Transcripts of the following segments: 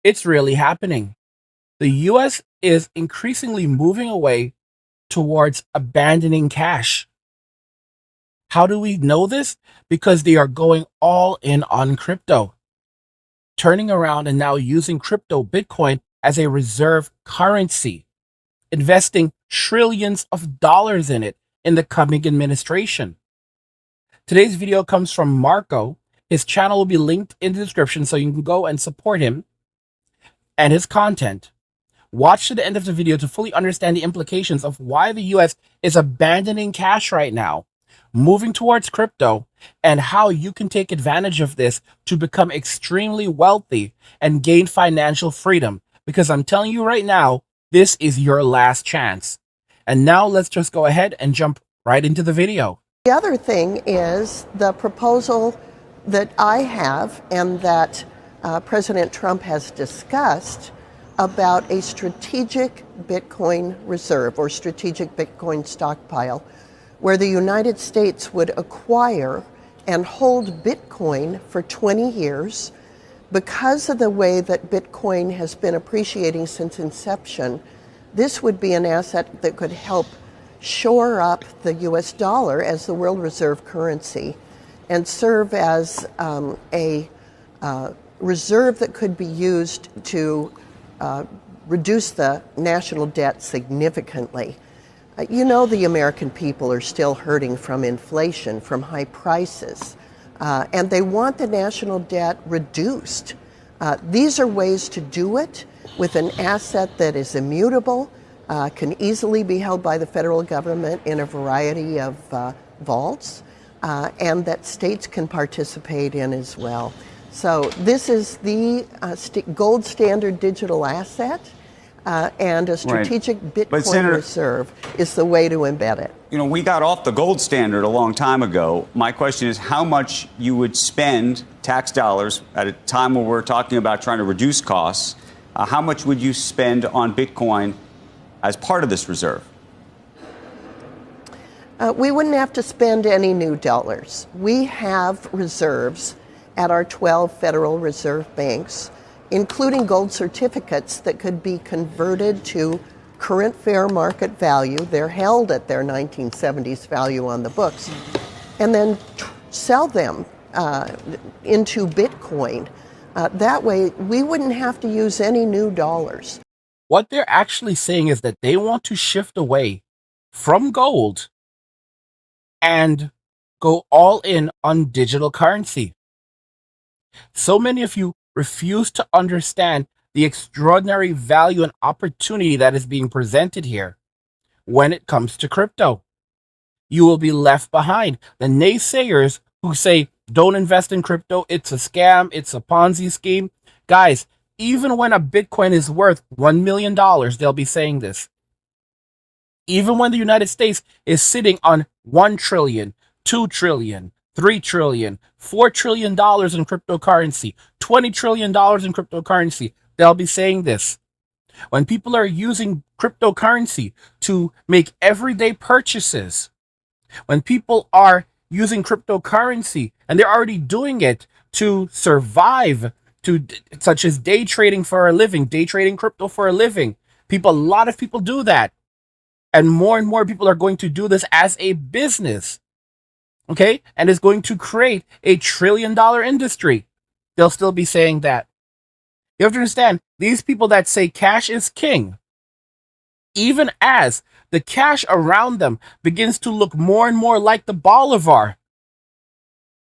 It's really happening. The US is increasingly moving away towards abandoning cash. How do we know this? Because they are going all in on crypto, turning around and now using crypto, Bitcoin, as a reserve currency, investing trillions of dollars in it in the coming administration. Today's video comes from Marco. His channel will be linked in the description so you can go and support him and his content. Watch to the end of the video to fully understand the implications of why the US is abandoning cash right now, moving towards crypto, and how you can take advantage of this to become extremely wealthy and gain financial freedom. Because I'm telling you right now, this is your last chance. And now let's just go ahead and jump right into the video. The other thing is the proposal that I have and that President Trump has discussed about a strategic Bitcoin reserve or strategic Bitcoin stockpile, where the United States would acquire and hold Bitcoin for 20 years. Because of the way that Bitcoin has been appreciating since inception, this would be an asset that could help shore up the US dollar as the world reserve currency and serve as a reserve that could be used to reduce the national debt significantly. You know, the American people are still hurting from inflation, from high prices, and they want the national debt reduced. These are ways to do it with an asset that is immutable, can easily be held by the federal government in a variety of vaults, and that states can participate in as well. So this is the gold standard digital asset, and a strategic Bitcoin reserve is the way to embed it. You know, we got off the gold standard a long time ago. My question is how much you would spend tax dollars at a time where we're talking about trying to reduce costs. How much would you spend on Bitcoin as part of this reserve? We wouldn't have to spend any new dollars. We have reserves at our 12 Federal Reserve banks, including gold certificates that could be converted to current fair market value. They're held at their 1970s value on the books, and then sell them into Bitcoin. That way, we wouldn't have to use any new dollars. What they're actually saying is that they want to shift away from gold and go all in on digital currency. So many of you refuse to understand the extraordinary value and opportunity that is being presented here when it comes to crypto. You will be left behind. The naysayers who say, don't invest in crypto, it's a scam, it's a Ponzi scheme. Guys, even when a Bitcoin is worth $1 million, they'll be saying this. Even when the United States is sitting on 1 trillion, 2 trillion, 3 trillion, $4 trillion in cryptocurrency, $20 trillion in cryptocurrency, they'll be saying this. When people are using cryptocurrency to make everyday purchases, when people are using cryptocurrency and they're already doing it to survive, such as day trading for a living, day trading crypto for a living, a lot of people do that. And more people are going to do this as a business. Okay? And it's going to create a $1 trillion industry. They'll still be saying that. You have to understand, these people that say cash is king, even as the cash around them begins to look more and more like the Bolivar,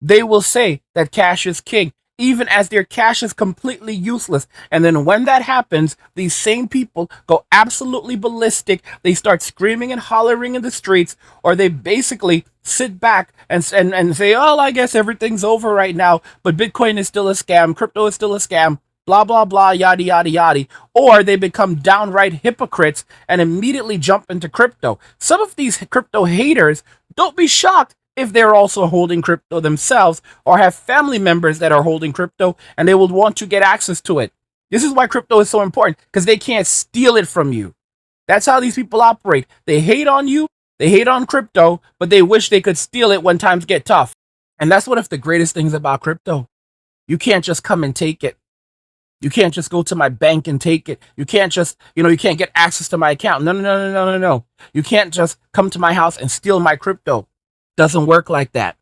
they will say that cash is king, even as their cash is completely useless. And then when that happens, these same people go absolutely ballistic. They start screaming and hollering in the streets, or they basically sit back and say, oh, I guess everything's over right now, but Bitcoin is still a scam, crypto is still a scam, blah, blah, blah, yada, yada, yada. Or they become downright hypocrites and immediately jump into crypto. Some of these crypto haters, don't be shocked if they're also holding crypto themselves or have family members that are holding crypto and they will want to get access to it. This is why crypto is so important, because they can't steal it from you. That's how these people operate. They hate on you, they hate on crypto, but they wish they could steal it when times get tough. And that's one of the greatest things about crypto. You can't just come and take it. You can't just go to my bank and take it. You can't just, you can't get access to my account. No, no, no, no, no, no, no. You can't just come to my house and steal my crypto. Doesn't work like that.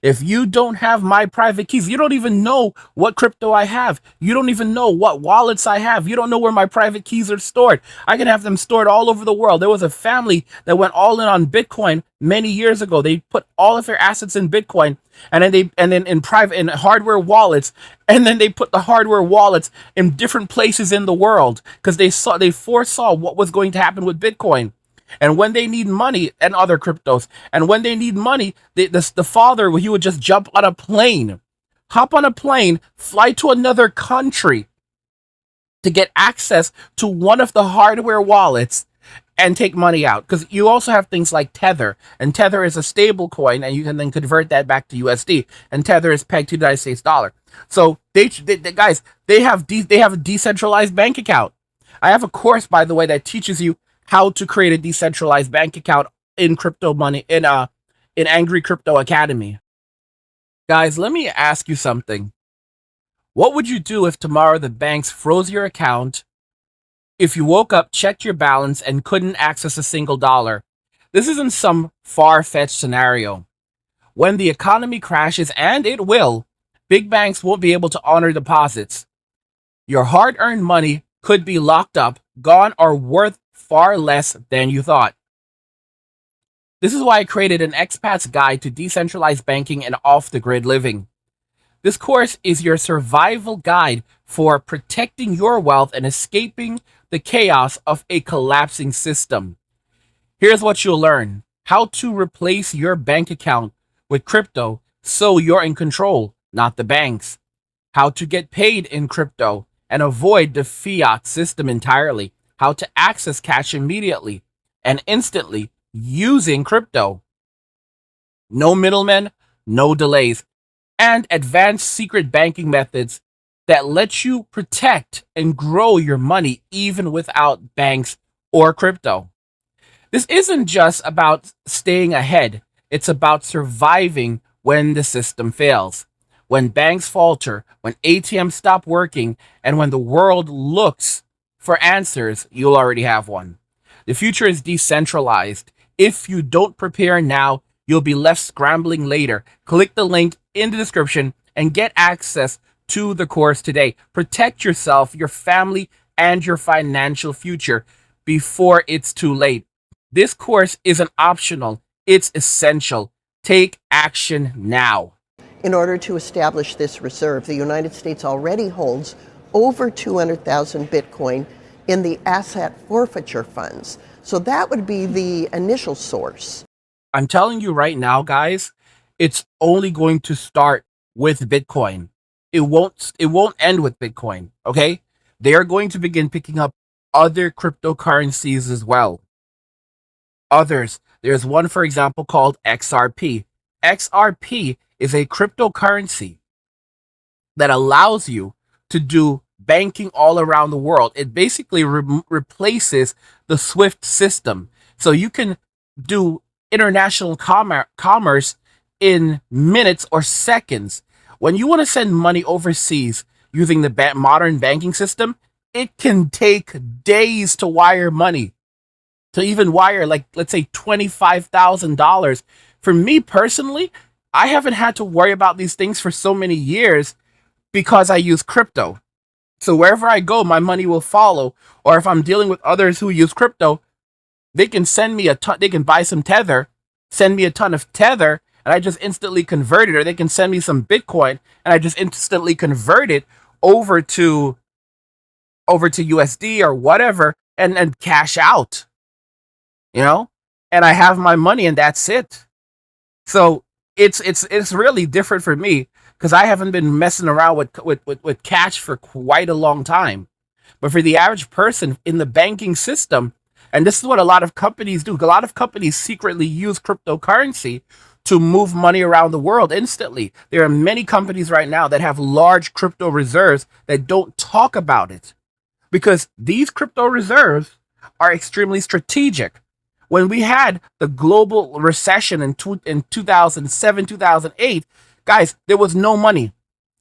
If you don't have my private keys, you don't even know what crypto I have. You don't even know what wallets I have. You don't know where my private keys are stored. I can have them stored all over the world. There was a family that went all in on Bitcoin many years ago. They put all of their assets in Bitcoin and then in hardware wallets, and then they put the hardware wallets in different places in the world because they foresaw what was going to happen with Bitcoin. And when they need money and other cryptos, and when they need money, the father, he would just jump on a plane, hop on a plane, fly to another country to get access to one of the hardware wallets and take money out. Because you also have things like Tether, and Tether is a stable coin, and you can then convert that back to USD. And Tether is pegged to the United States dollar. So they guys, they have a decentralized bank account. I have a course, by the way, that teaches you how to create a decentralized bank account in crypto money in Angry Crypto Academy. Guys, let me ask you something. What would you do if tomorrow the banks froze your account, if you woke up, checked your balance, and couldn't access a single dollar? This isn't some far-fetched scenario. When the economy crashes, and it will, big banks won't be able to honor deposits. Your hard-earned money could be locked up, gone, or worth far less than you thought. This is why I created an expat's guide to decentralized banking and off-the-grid living. This course is your survival guide for protecting your wealth and escaping the chaos of a collapsing system. Here's what you'll learn: how to replace your bank account with crypto so you're in control, not the banks. How to get paid in crypto and avoid the fiat system entirely. How to access cash immediately and instantly using crypto. No middlemen, no delays, and advanced secret banking methods that let you protect and grow your money even without banks or crypto. This isn't just about staying ahead, it's about surviving when the system fails. When banks falter, when ATMs stop working, and when the world looks for answers, you'll already have one. The future is decentralized. If you don't prepare now, you'll be left scrambling later. Click the link in the description and get access to the course today. Protect yourself, your family, and your financial future before it's too late. This course isn't optional, it's essential. Take action now. In order to establish this reserve, the United States already holds over 200,000 Bitcoin in the asset forfeiture funds. So that would be the initial source. I'm telling you right now, guys, it's only going to start with Bitcoin. It won't end with Bitcoin, okay? They are going to begin picking up other cryptocurrencies as well. Others. There's one, for example, called XRP. XRP is a cryptocurrency that allows you to do banking all around the world. It basically replaces the SWIFT system. So you can do international commerce in minutes or seconds. When you want to send money overseas using the modern banking system, it can take days to wire money. To even wire, like, let's say $25,000. For me personally, I haven't had to worry about these things for so many years because I use crypto. So wherever I go, my money will follow. Or if I'm dealing with others who use crypto, they can send me a ton, they can buy some Tether, send me a ton of Tether, and I just instantly convert it. Or they can send me some Bitcoin, and I just instantly convert it over to USD or whatever, and cash out. And I have my money, and that's it. So it's really different for me because I haven't been messing around with cash for quite a long time. But for the average person in the banking system, and this is what a lot of companies do. A lot of companies secretly use cryptocurrency to move money around the world instantly. There are many companies right now that have large crypto reserves that don't talk about it because these crypto reserves are extremely strategic. When we had the global recession in 2007, 2008, guys, there was no money.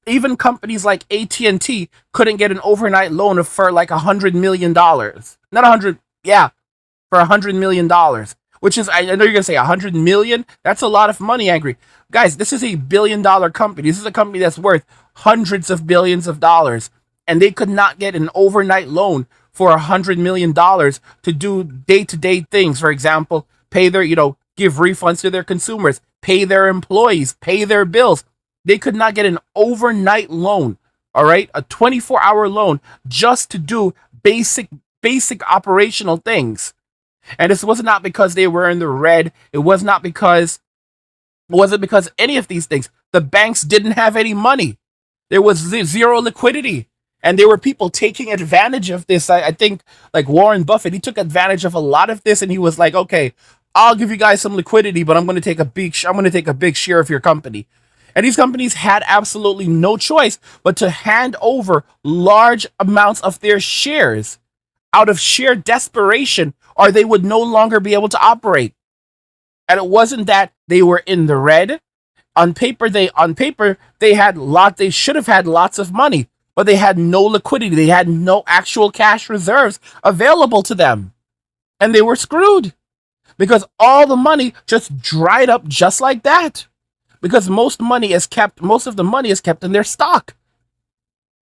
Even companies like AT&T couldn't get an overnight loan for like $100 million. Not 100, yeah, for $100 million, which is, I know you're gonna say 100 million. That's a lot of money, Angry guys. This is a $1 billion company. This is a company that's worth hundreds of billions of dollars, and they could not get an overnight loan for $100 million to do day-to-day things. For example, pay their, give refunds to their consumers, pay their employees, pay their bills. They could not get an overnight loan, all right, a 24-hour loan just to do basic operational things. And this was not because they were in the red. It wasn't because any of these things. The banks didn't have any money. There was zero liquidity. And there were people taking advantage of this. I think like Warren Buffett, he took advantage of a lot of this, and he was like, okay, I'll give you guys some liquidity, but I'm going to take a big share of your company. And these companies had absolutely no choice but to hand over large amounts of their shares out of sheer desperation, or they would no longer be able to operate. And it wasn't that they were in the red. They should have had lots of money, but they had no liquidity. They had no actual cash reserves available to them. And they were screwed because all the money just dried up just like that. Because most of the money is kept in their stock.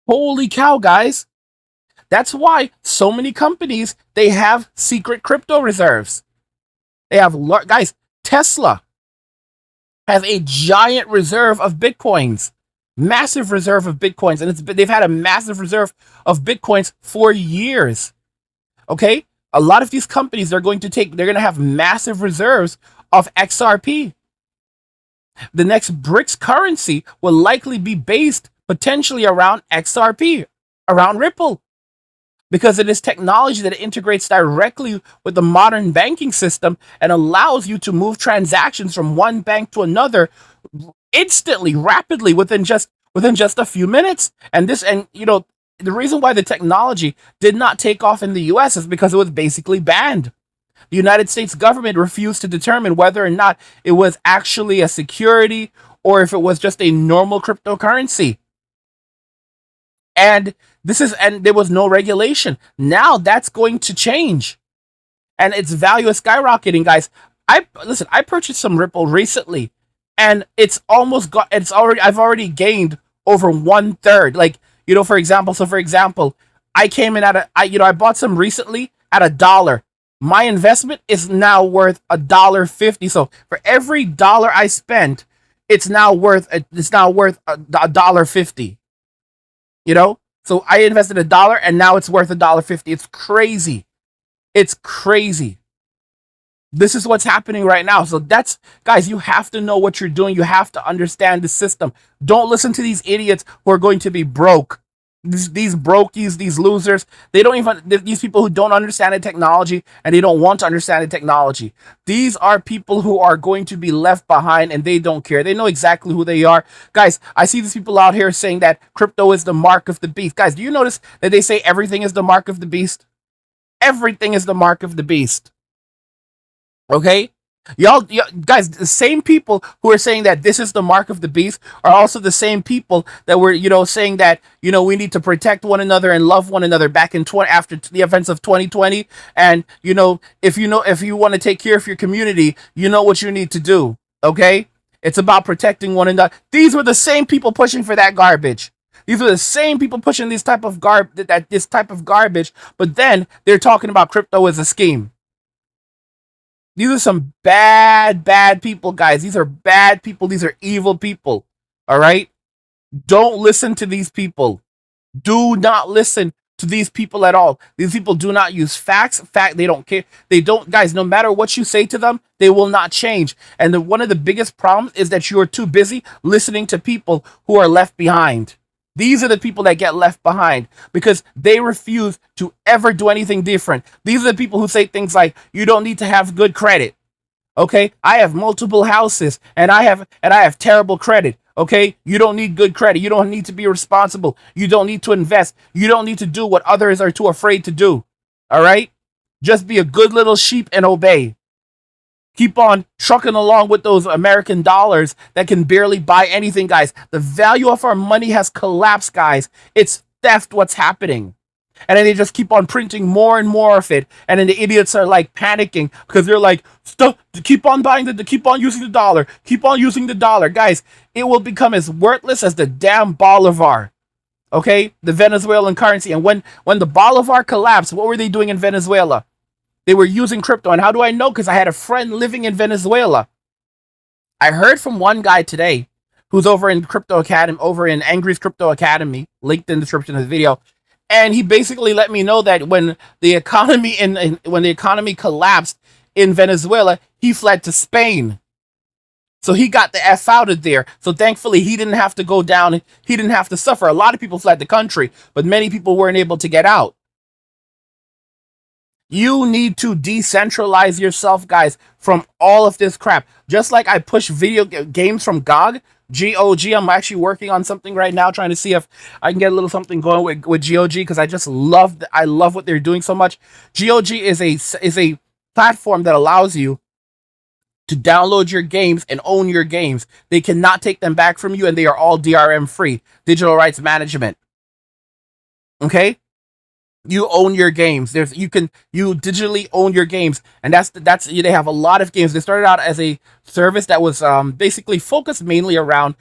Holy cow, guys. That's why so many companies, they have secret crypto reserves. Guys, Tesla has a giant reserve of Bitcoins, massive reserve of Bitcoins. And they've had a massive reserve of Bitcoins for years. Okay. A lot of these companies, they're going to have massive reserves of XRP. The next BRICS currency will likely be based potentially around XRP, around Ripple, because it is technology that integrates directly with the modern banking system and allows you to move transactions from one bank to another instantly, rapidly, within just a few minutes. The reason why the technology did not take off in the US is because it was basically banned. The United States government refused to determine whether or not it was actually a security or if it was just a normal cryptocurrency. And there was no regulation. Now that's going to change. And its value is skyrocketing, guys. I purchased some Ripple recently, and I've already gained over 1/3. Like, for example, I came in I bought some recently at $1. My investment is now worth $1.50. So for every dollar I spent, it's now worth $1.50. So I invested $1 and now it's worth $1.50. It's crazy. It's crazy. This is what's happening right now. So guys, you have to know what you're doing. You have to understand the system. Don't listen to these idiots who are going to be broke. These brokies, these losers, these people who don't understand the technology and they don't want to understand the technology. These are people who are going to be left behind and they don't care. They know exactly who they are. Guys, I see these people out here saying that crypto is the mark of the beast. Guys, do you notice that they say everything is the mark of the beast? Everything is the mark of the beast. Okay? Y'all, guys, the same people who are saying that this is the mark of the beast are also the same people that were, saying that, we need to protect one another and love one another back in after the events of 2020. And, if you want to take care of your community, you know what you need to do. Okay? It's about protecting one another. These were the same people pushing for that garbage. These were the same people pushing this type of garbage, but then they're talking about crypto as a scheme. These are some bad people, guys. These are bad people. These are evil people. All right? Don't listen to these people. Do not listen to these people at all. These people do not use facts. They don't care. Guys, no matter what you say to them, they will not change. And one of the biggest problems is that you are too busy listening to people who are left behind. These are the people that get left behind because they refuse to ever do anything different. These are the people who say things like, you don't need to have good credit. Okay? I have multiple houses and I have terrible credit. Okay? You don't need good credit. You don't need to be responsible. You don't need to invest. You don't need to do what others are too afraid to do. All right? Just be a good little sheep and obey. keep on trucking along with those American dollars that can barely buy anything, guys. The value of our money has collapsed, guys. It's theft what's happening. And then they just keep on printing more and more of it. And then the idiots are like panicking because they're like, stop, keep on buying keep on using the dollar, keep on using the dollar. Guys, it will become as worthless as the damn Bolivar. Okay? The Venezuelan currency. And when the Bolivar collapsed, what were they doing in Venezuela? They were using crypto. And how do I know? Because I had a friend living in Venezuela. I heard from one guy today who's over in Crypto Academy, over in Angry's Crypto Academy, linked in the description of the video. And he basically let me know that when the economy when the economy collapsed in Venezuela, he fled to Spain. So he got the F out of there. So thankfully, he didn't have to go down. He didn't have to suffer. A lot of people fled the country, but many people weren't able to get out. You need to decentralize yourself, guys, from all of this crap. Just like I push video games from GOG, GOG, I'm actually working on something right now, trying to see if I can get a little something going with GOG, because I just love what they're doing so much. GOG is a platform that allows you to download your games and own your games. They cannot take them back from you, and they are all DRM free, digital rights management. Okay? You own your games. You digitally own your games, and that's they have a lot of games. They started out as a service that was basically focused mainly around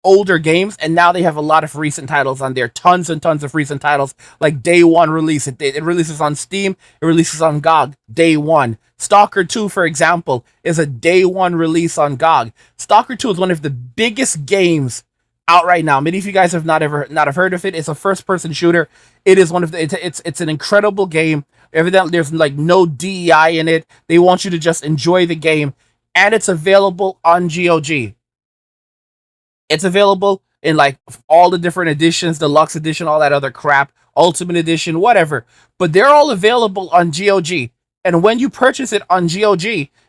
older games, and now they have a lot of recent titles on there. Tons and tons of recent titles, like day one release. It releases on Steam. It releases on GOG day one. Stalker 2, for example, is a day one release on GOG. Stalker 2 is one of the biggest games out right now. Many of you guys have not have heard of it. It's a first-person shooter. It is one of the. It's an incredible game. Evidently, there's like no DEI in it. They want you to just enjoy the game, and it's available on GOG. It's available in like all the different editions, deluxe edition, all that other crap, ultimate edition, whatever. But they're all available on GOG. And when you purchase it on GOG,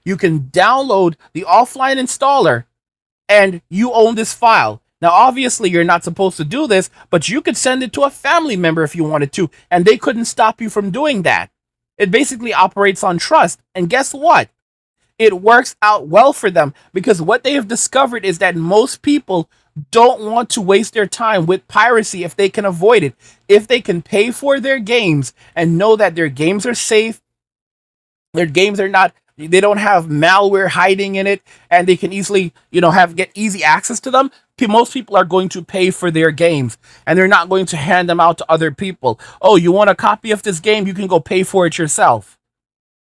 you can download the offline installer, and you own this file. Now, obviously, you're not supposed to do this, but you could send it to a family member if you wanted to, and they couldn't stop you from doing that. It basically operates on trust. And guess what? It works out well for them, because what they have discovered is that most people don't want to waste their time with piracy if they can avoid it. If they can pay for their games and know that their games are safe, their games are not, they don't have malware hiding in it, and they can easily, get easy access to them. Most people are going to pay for their games, and they're not going to hand them out to other people. Oh, you want a copy of this game? You can go pay for it yourself.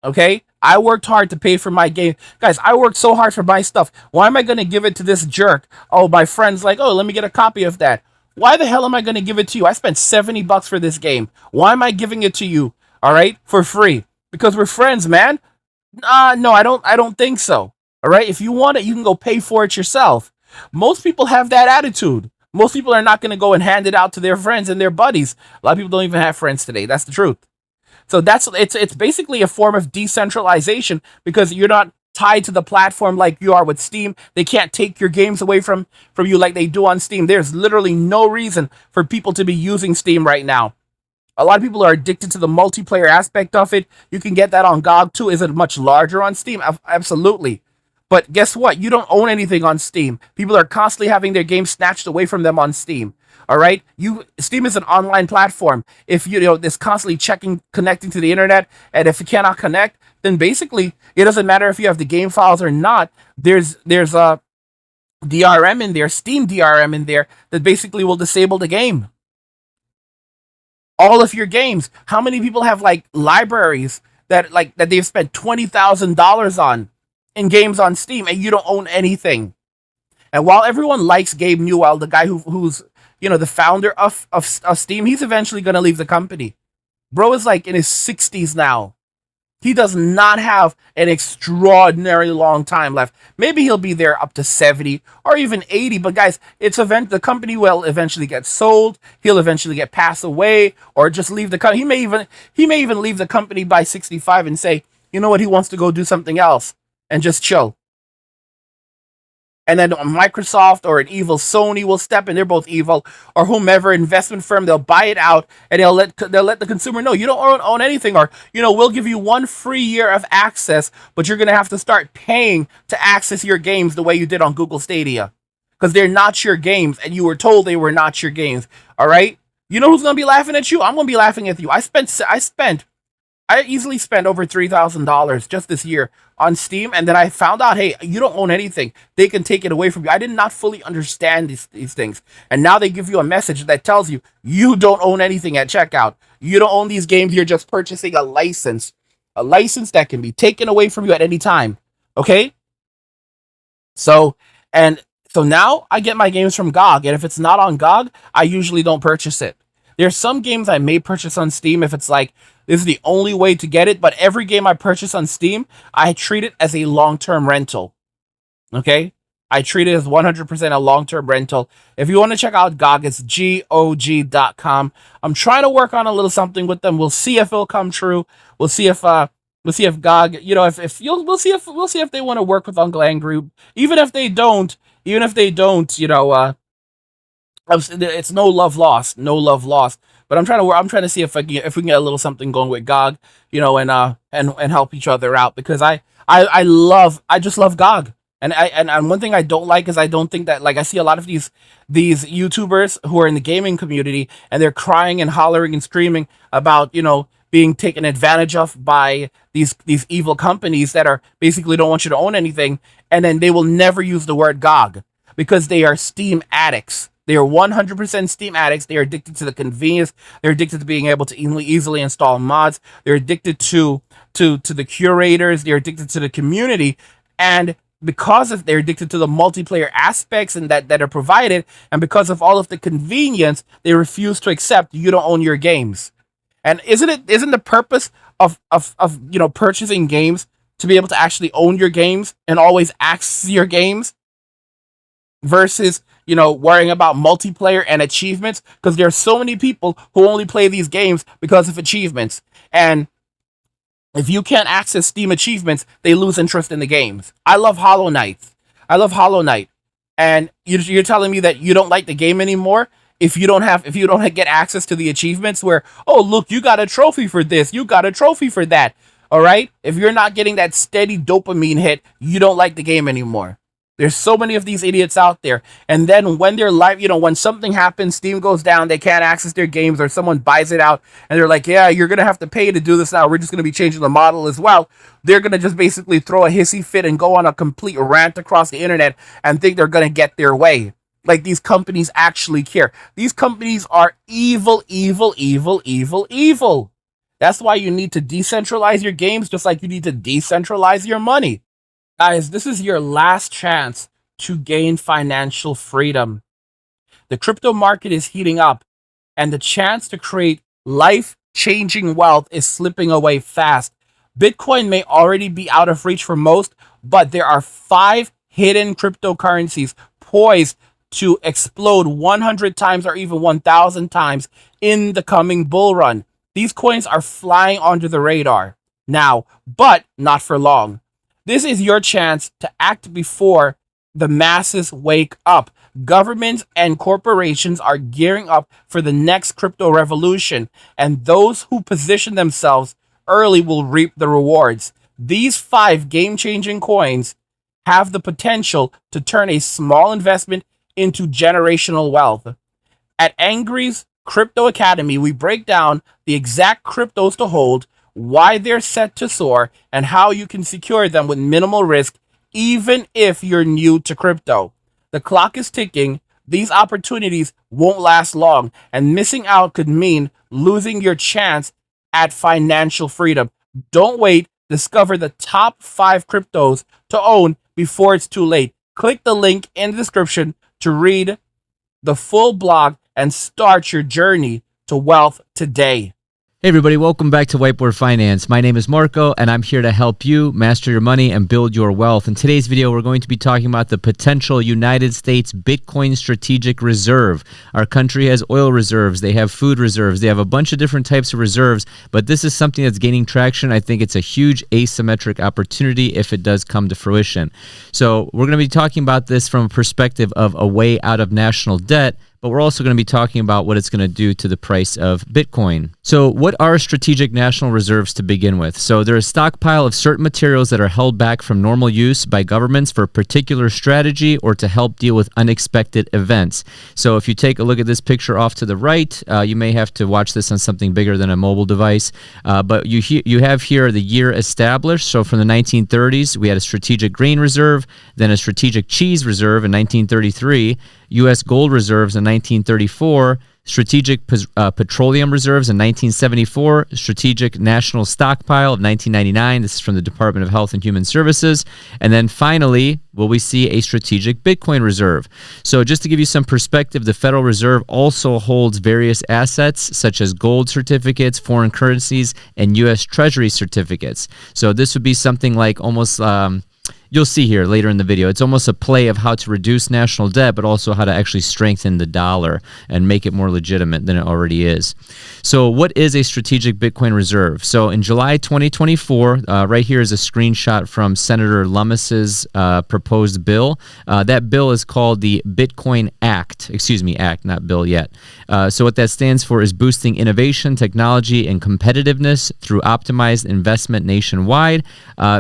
Okay? I worked hard to pay for my game. Guys, I worked so hard for my stuff. Why am I going to give it to this jerk? Oh, my friend's like, oh, let me get a copy of that. Why the hell am I going to give it to you? I spent $70 for this game. Why am I giving it to you? All right? For free. Because we're friends, man. No, I don't think so. All right? If you want it, you can go pay for it yourself. Most people have that attitude. Most people are not going to go and hand it out to their friends and their buddies. A lot of people don't even have friends today. That's the truth. So it's basically a form of decentralization, because you're not tied to the platform like you are with Steam. They can't take your games away from you like they do on Steam. There's literally no reason for people to be using Steam right now. A lot of people are addicted to the multiplayer aspect of it. You can get that on GOG too. Is it much larger on Steam? Absolutely. But guess what? You don't own anything on Steam. People are constantly having their games snatched away from them on Steam. All right? Steam is an online platform. If it's constantly connecting to the internet, and if you cannot connect, then basically it doesn't matter if you have the game files or not. There's a DRM in there, Steam DRM in there, that basically will disable the game. All of your games. How many people have like libraries that they've spent $20,000 on in games on Steam, and you don't own anything? And while everyone likes Gabe Newell, the guy who's the founder of Steam, he's eventually going to leave the company. Bro is like in his 60s now. He does not have an extraordinarily long time left. Maybe he'll be there up to 70 or even 80. But guys, the company will eventually get sold. He'll eventually get passed away, or just leave the company. He may even leave the company by 65 and say, you know what, he wants to go do something else and just chill. And then Microsoft or an evil Sony will step in. They're both evil, or whomever investment firm. They'll buy it out, and they'll let the consumer know you don't own anything, or we'll give you 1 free year of access, but you're gonna have to start paying to access your games the way you did on Google Stadia, because they're not your games, and you were told they were not your games. All right, you know who's gonna be laughing at you? I'm gonna be laughing at you. I easily spent over $3,000 just this year on Steam, and then I found out, hey, you don't own anything. They can take it away from you. I did not fully understand these things, and now they give you a message that tells you you don't own anything at checkout. You don't own these games. You're just purchasing a license that can be taken away from you at any time. Okay, so and so now I get my games from GOG, and if it's not on GOG, I usually don't purchase it. There's some games I may purchase on Steam if it's like this is the only way to get it, but every game I purchase on Steam, I treat it as a long-term rental. Okay? I treat it as 100% a long-term rental. If you want to check out GOG, it's GOG.com. I'm trying to work on a little something with them. We'll see if it'll come true. We'll see if GOG, we'll see if they want to work with Uncle Angry. Even if they don't, it's no love lost, But I'm trying to see if we can get a little something going with GOG, and help each other out, because I just love GOG. And one thing I don't like is I don't think that, like, I see a lot of these YouTubers who are in the gaming community, and they're crying and hollering and screaming about being taken advantage of by these evil companies that are basically don't want you to own anything, and then they will never use the word GOG because they are Steam addicts. They are 100% Steam addicts. They are addicted to the convenience. They're addicted to being able to easily install mods. They're addicted to the curators. They're addicted to the community. And because of they're addicted to the multiplayer aspects and that are provided, and because of all of the convenience, they refuse to accept you don't own your games. And isn't the purpose of purchasing games to be able to actually own your games and always access your games versus worrying about multiplayer and achievements? Because there are so many people who only play these games because of achievements, and if you can't access Steam achievements, they lose interest in the games. I love Hollow Knight, and you're telling me that you don't like the game anymore if you don't get access to the achievements where, oh look, you got a trophy for this, you got a trophy for that. All right, if you're not getting that steady dopamine hit, you don't like the game anymore. There's so many of these idiots out there. And then when they're live, when something happens, Steam goes down, they can't access their games, or someone buys it out, and they're like, yeah, you're going to have to pay to do this now. We're just going to be changing the model as well. They're going to just basically throw a hissy fit and go on a complete rant across the internet and think they're going to get their way. Like these companies actually care. These companies are evil, evil, evil, evil, evil. That's why you need to decentralize your games, just like you need to decentralize your money. Guys, this is your last chance to gain financial freedom. The crypto market is heating up, and the chance to create life-changing wealth is slipping away fast. Bitcoin may already be out of reach for most, but there are 5 hidden cryptocurrencies poised to explode 100 times or even 1,000 times in the coming bull run. These coins are flying under the radar now, but not for long. This is your chance to act before the masses wake up. Governments and corporations are gearing up for the next crypto revolution, and those who position themselves early will reap the rewards. These 5 game-changing coins have the potential to turn a small investment into generational wealth. At Angry's Crypto Academy, we break down the exact cryptos to hold, why they're set to soar, and how you can secure them with minimal risk, even if you're new to crypto. The clock is ticking. These opportunities won't last long, and missing out could mean losing your chance at financial freedom. Don't wait. Discover the top 5 cryptos to own before it's too late. Click the link in the description to read the full blog and start your journey to wealth today. Hey everybody, welcome back to Whiteboard Finance. My name is Marco and I'm here to help you master your money and build your wealth. In today's video, we're going to be talking about the potential United States Bitcoin Strategic Reserve. Our country has oil reserves, they have food reserves, they have a bunch of different types of reserves, but this is something that's gaining traction. I think it's a huge asymmetric opportunity if it does come to fruition. So we're going to be talking about this from a perspective of a way out of national debt, but we're also going to be talking about what it's going to do to the price of Bitcoin. So what are strategic national reserves to begin with? So they're a stockpile of certain materials that are held back from normal use by governments for a particular strategy or to help deal with unexpected events. So if you take a look at this picture off to the right, you may have to watch this on something bigger than a mobile device, but you have here the year established. So from the 1930s, we had a strategic grain reserve, then a strategic cheese reserve in 1933, U.S. gold reserves in 1934, strategic petroleum reserves in 1974, strategic national stockpile of 1999. This is from the Department of Health and Human Services. And then finally, will we see a strategic Bitcoin reserve? So just to give you some perspective, the Federal Reserve also holds various assets such as gold certificates, foreign currencies, and U.S. Treasury certificates. So this would be something like almost... you'll see here later in the video. It's almost a play of how to reduce national debt, but also how to actually strengthen the dollar and make it more legitimate than it already is. So what is a strategic Bitcoin reserve? So in July 2024, right here is a screenshot from Senator Lummis's proposed bill. That bill is called the Bitcoin Act. Excuse me, Act, not bill yet. So what that stands for is boosting innovation, technology, and competitiveness through optimized investment nationwide.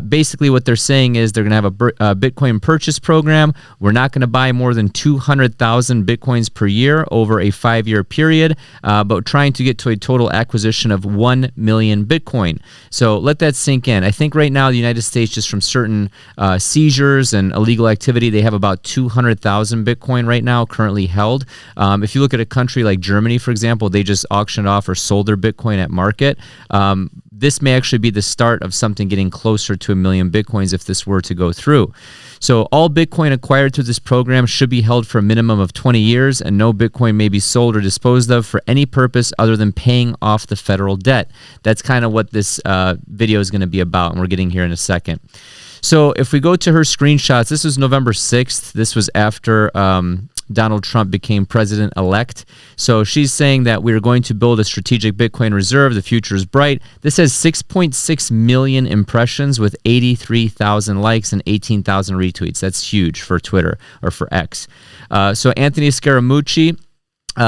Basically what they're saying is they're going to have a Bitcoin purchase program. We're not going to buy more than 200,000 Bitcoins per year over a 5-year period, but trying to get to a total acquisition of 1 million Bitcoin. So let that sink in. I think right now the United States, just from certain seizures and illegal activity, they have about 200,000 Bitcoin right now currently held. If you look at a country like Germany, for example, they just auctioned off or sold their Bitcoin at market. This may actually be the start of something getting closer to 1 million Bitcoins if this were to go through. So all Bitcoin acquired through this program should be held for a minimum of 20 years, and no Bitcoin may be sold or disposed of for any purpose other than paying off the federal debt. That's kind of what this video is going to be about, and we're getting here in a second. So if we go to her screenshots, this was November 6th. This was after Donald Trump became president-elect. So she's saying that we're going to build a strategic Bitcoin reserve. The future is bright. This has 6.6 million impressions with 83,000 likes and 18,000 retweets. That's huge for Twitter or for X. So Anthony Scaramucci,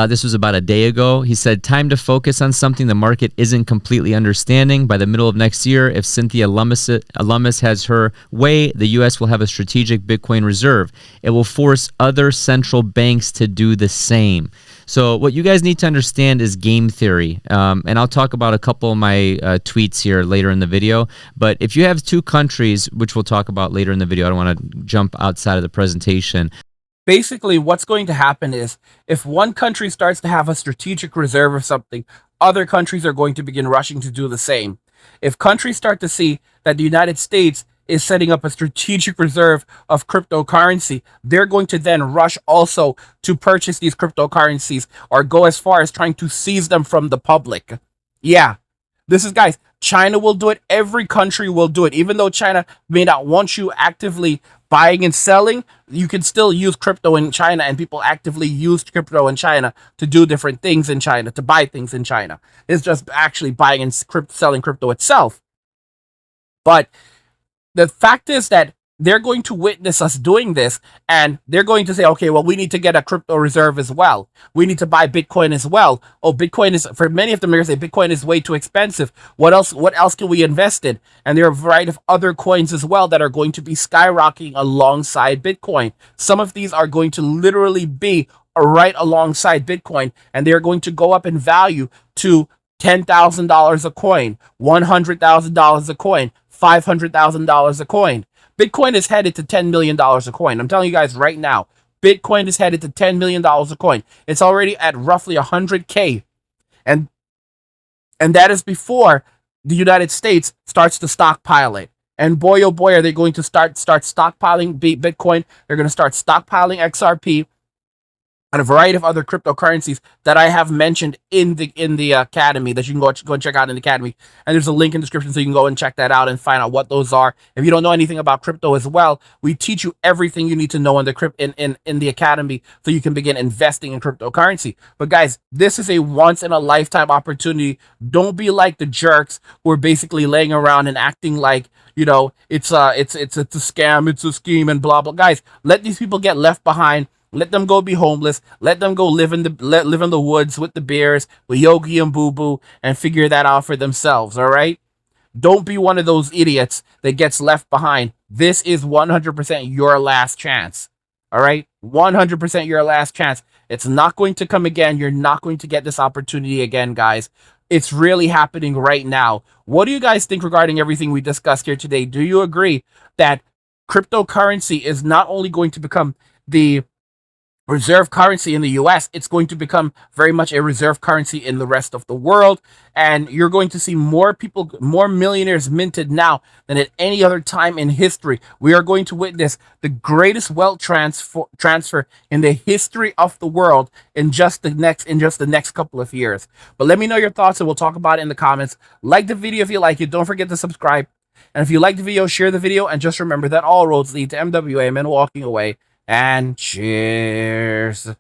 this was about a day ago. He said, time to focus on something the market isn't completely understanding. By the middle of next year, if Cynthia Lummis has her way, the U.S. will have a strategic Bitcoin reserve. It will force other central banks to do the same. So what you guys need to understand is game theory. And I'll talk about a couple of my tweets here later in the video. But if you have two countries, which we'll talk about later in the video, I don't want to jump outside of the presentation. Basically, what's going to happen is if one country starts to have a strategic reserve of something, other countries are going to begin rushing to do the same. If countries start to see that the United States is setting up a strategic reserve of cryptocurrency, they're going to then rush also to purchase these cryptocurrencies or go as far as trying to seize them from the public. Yeah, this is, guys, China will do it. Every country will do it. Even though China may not want you actively buying and selling, you can still use crypto in China, and people actively use crypto in China to do different things in China, to buy things in China. It's just actually buying and selling crypto itself. But the fact is that they're going to witness us doing this, and they're going to say, okay, well, we need to get a crypto reserve as well. We need to buy Bitcoin as well. Oh, Bitcoin is, for many of them, they're going to say Bitcoin is way too expensive. What else can we invest in? And there are a variety of other coins as well that are going to be skyrocketing alongside Bitcoin. Some of these are going to literally be right alongside Bitcoin, and they're going to go up in value to $10,000 a coin, $100,000 a coin, $500,000 a coin. Bitcoin is headed to $10 million a coin. I'm telling you guys right now, Bitcoin is headed to $10 million a coin. It's already at roughly 100K. And that is before the United States starts to stockpile it. And boy, oh boy, are they going to start stockpiling Bitcoin. They're going to start stockpiling XRP. and a variety of other cryptocurrencies that I have mentioned in the academy that you can go and check out in the academy. And there's a link in the description so you can go and check that out and find out what those are. If you don't know anything about crypto as well, we teach you everything you need to know in the academy so you can begin investing in cryptocurrency. But guys, this is a once in a lifetime opportunity. Don't be like the jerks who are basically laying around and acting like, you know, it's a scam, it's a scheme, and blah blah. Guys, let these people get left behind. Let them go be homeless. Let them go live in the woods with the bears, with Yogi and Boo Boo, and figure that out for themselves. All right. Don't be one of those idiots that gets left behind. This is 100% your last chance. All right. 100% your last chance. It's not going to come again. You're not going to get this opportunity again, guys. It's really happening right now. What do you guys think regarding everything we discussed here today? Do you agree that cryptocurrency is not only going to become the reserve currency in the US, it's going to become very much a reserve currency in the rest of the world. And you're going to see more people, more millionaires minted now than at any other time in history. We are going to witness the greatest wealth transfer in the history of the world in just the next couple of years. But let me know your thoughts and we'll talk about it in the comments. Like the video if you like it. Don't forget to subscribe. And if you like the video, share the video. And just remember that all roads lead to MWA, men walking away. And cheers.